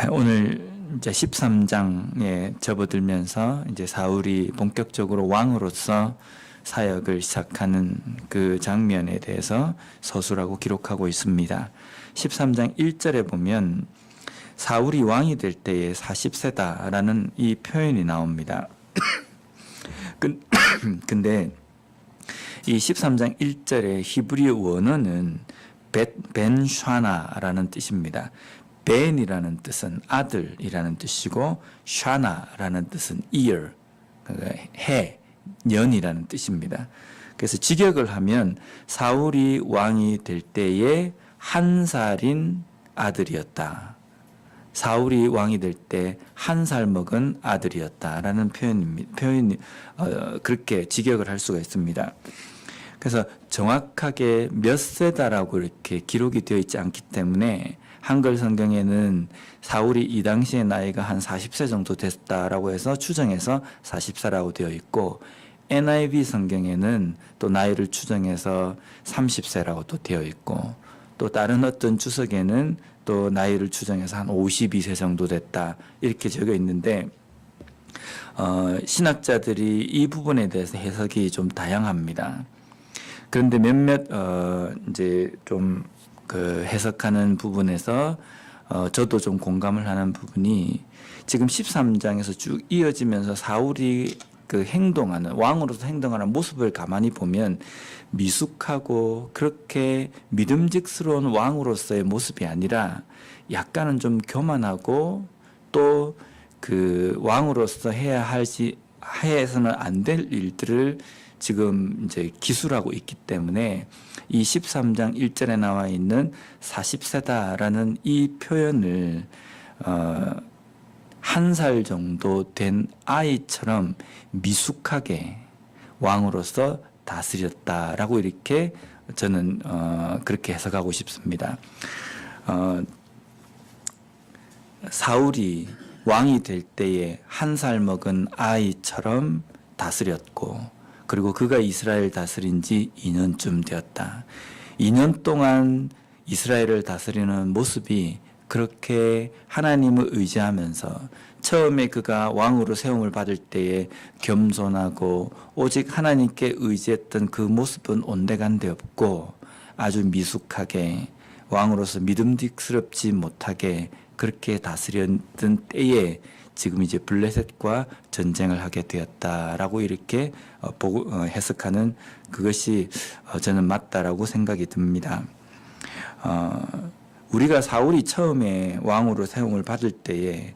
오늘 이제 13장에 접어들면서 이제 사울이 본격적으로 왕으로서 사역을 시작하는 그 장면에 대해서 서술하고 기록하고 있습니다. 13장 1절에 보면 사울이 왕이 될 때에 40세다라는 이 표현이 나옵니다. 근데 이 13장 1절의 히브리 원어는 벤샤나라는 뜻입니다. 벤이라는 뜻은 아들이라는 뜻이고 샤나라는 뜻은 ear, 해, 년이라는 뜻입니다. 그래서 직역을 하면 사울이 왕이 될 때에 1살인 아들이었다. 사울이 왕이 될 때 1살 먹은 아들이었다라는 표현이 그렇게 직역을 할 수가 있습니다. 그래서 정확하게 몇 세다라고 이렇게 기록이 되어 있지 않기 때문에 한글 성경에는 사울이 이 당시의 나이가 한 40세 정도 됐다라고 해서 추정해서 40세라고 되어 있고, NIV 성경에는 또 나이를 추정해서 30세라고 또 되어 있고, 또 다른 어떤 주석에는 또 나이를 추정해서 한 52세 정도 됐다 이렇게 적혀 있는데, 신학자들이 이 부분에 대해서 해석이 좀 다양합니다. 그런데 몇몇 이제 좀 그 해석하는 부분에서 저도 좀 공감을 하는 부분이, 지금 13장에서 쭉 이어지면서 사울이 그 행동하는, 왕으로서 행동하는 모습을 가만히 보면 미숙하고 그렇게 믿음직스러운 왕으로서의 모습이 아니라 약간은 좀 교만하고 또 그 왕으로서 해서는 안 될 일들을 지금 이제 기술하고 있기 때문에 이 13장 1절에 나와 있는 40세다라는 이 표현을 1살 정도 된 아이처럼 미숙하게 왕으로서 다스렸다라고 이렇게 저는 그렇게 해석하고 싶습니다. 사울이 왕이 될 때에 1살 먹은 아이처럼 다스렸고, 그리고 그가 이스라엘 다스린 지 2년쯤 되었다. 2년 동안 이스라엘을 다스리는 모습이 그렇게 하나님을 의지하면서, 처음에 그가 왕으로 세움을 받을 때에 겸손하고 오직 하나님께 의지했던 그 모습은 온데간데 없고 아주 미숙하게 왕으로서 믿음직스럽지 못하게 그렇게 다스렸던 때에 지금 이제 블레셋과 전쟁을 하게 되었다라고 이렇게 해석하는 그것이 저는 맞다라고 생각이 듭니다. 우리가 사울이 처음에 왕으로 세움을 받을 때에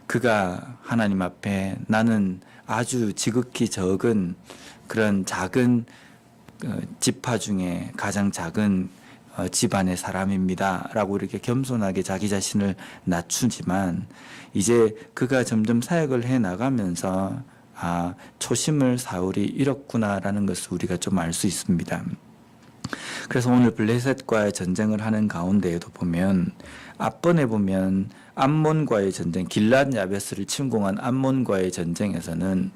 그가 하나님 앞에 나는 아주 지극히 적은 그런 작은 지파 중에 가장 작은 집안의 사람입니다 라고 이렇게 겸손하게 자기 자신을 낮추지만, 이제 그가 점점 사역을 해 나가면서 초심을 사울이 잃었구나라는 것을 우리가 좀 알 수 있습니다. 그래서 오늘 블레셋과의 전쟁을 하는 가운데에도 보면, 앞번에 보면 암몬과의 전쟁, 길랏 야베스를 침공한 암몬과의 전쟁에서는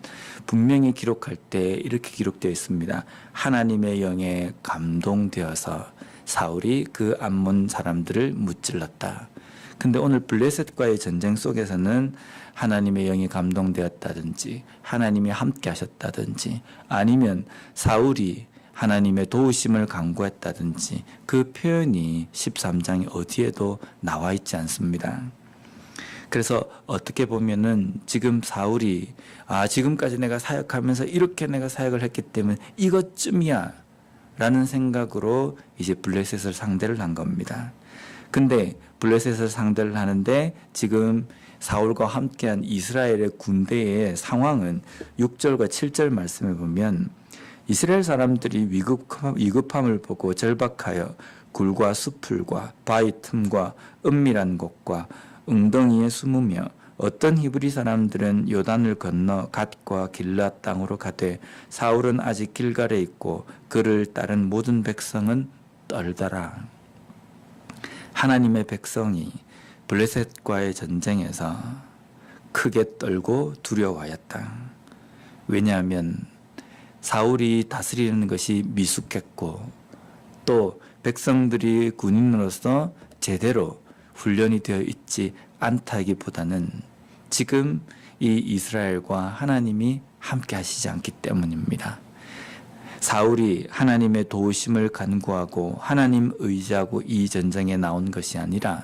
분명히 기록할 때 이렇게 기록되어 있습니다. 하나님의 영에 감동되어서 사울이 그 암몬 사람들을 무찔렀다. 근데 오늘 블레셋과의 전쟁 속에서는 하나님의 영이 감동되었다든지 하나님이 함께 하셨다든지 아니면 사울이 하나님의 도우심을 간구했다든지 그 표현이 13장에 어디에도 나와 있지 않습니다. 그래서 어떻게 보면은 지금 사울이 지금까지 내가 사역하면서 이렇게 내가 사역을 했기 때문에 이것쯤이야 라는 생각으로 이제 블레셋을 상대를 한 겁니다. 근데 블레셋을 상대를 하는데 지금 사울과 함께한 이스라엘의 군대의 상황은 6절과 7절 말씀에 보면, 이스라엘 사람들이 위급함을 보고 절박하여 굴과 수풀과 바위 틈과 은밀한 곳과 웅덩이에 숨으며, 어떤 히브리 사람들은 요단을 건너 갓과 길랏 땅으로 가되 사울은 아직 길갈에 있고 그를 따른 모든 백성은 떨더라. 하나님의 백성이 블레셋과의 전쟁에서 크게 떨고 두려워하였다. 왜냐하면 사울이 다스리는 것이 미숙했고 또 백성들이 군인으로서 제대로 훈련이 되어 있지 않다기보다는 지금 이 이스라엘과 하나님이 함께 하시지 않기 때문입니다. 사울이 하나님의 도우심을 간구하고 하나님 의지하고 이 전쟁에 나온 것이 아니라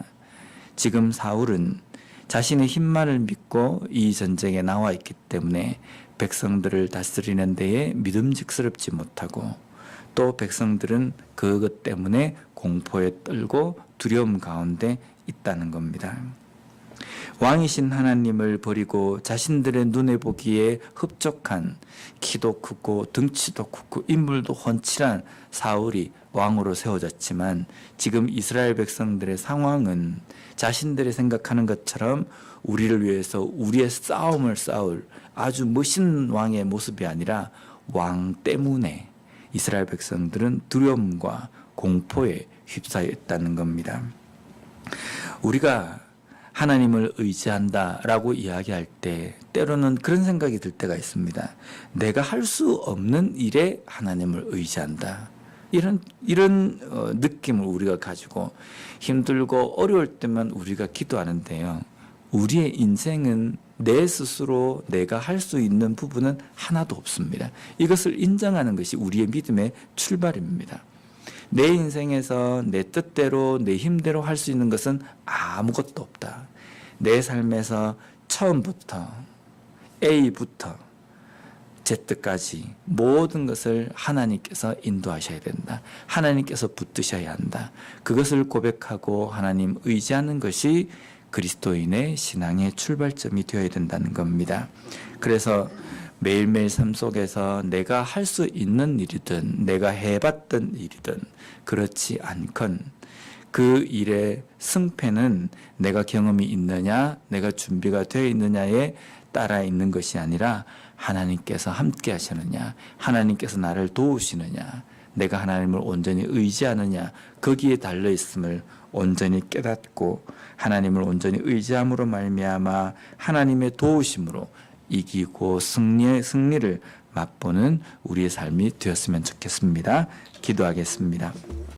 지금 사울은 자신의 힘만을 믿고 이 전쟁에 나와 있기 때문에 백성들을 다스리는 데에 믿음직스럽지 못하고 또 백성들은 그것 때문에 공포에 떨고 두려움 가운데 있다는 겁니다. 왕이신 하나님을 버리고 자신들의 눈에 보기에 흡족한 키도 크고 덩치도 크고 인물도 훤칠한 사울이 왕으로 세워졌지만 지금 이스라엘 백성들의 상황은 자신들이 생각하는 것처럼 우리를 위해서 우리의 싸움을 싸울 아주 멋있는 왕의 모습이 아니라 왕 때문에 이스라엘 백성들은 두려움과 공포에 휩싸여 있다는 겁니다. 우리가 하나님을 의지한다라고 이야기할 때 때로는 그런 생각이 들 때가 있습니다. 내가 할 수 없는 일에 하나님을 의지한다. 이런 느낌을 우리가 가지고 힘들고 어려울 때만 우리가 기도하는데요. 우리의 인생은 내 스스로 내가 할 수 있는 부분은 하나도 없습니다. 이것을 인정하는 것이 우리의 믿음의 출발입니다. 내 인생에서 내 뜻대로 내 힘대로 할 수 있는 것은 아무것도 없다. 내 삶에서 처음부터 A부터 Z까지 모든 것을 하나님께서 인도하셔야 된다. 하나님께서 붙드셔야 한다. 그것을 고백하고 하나님 의지하는 것이 그리스도인의 신앙의 출발점이 되어야 된다는 겁니다. 그래서 매일매일 삶 속에서 내가 할 수 있는 일이든 내가 해봤던 일이든 그렇지 않건 그 일의 승패는 내가 경험이 있느냐 내가 준비가 되어 있느냐에 따라 있는 것이 아니라 하나님께서 함께 하시느냐 하나님께서 나를 도우시느냐 내가 하나님을 온전히 의지하느냐 거기에 달려있음을 온전히 깨닫고 하나님을 온전히 의지함으로 말미암아 하나님의 도우심으로 이기고 승리를 맛보는 우리의 삶이 되었으면 좋겠습니다. 기도하겠습니다.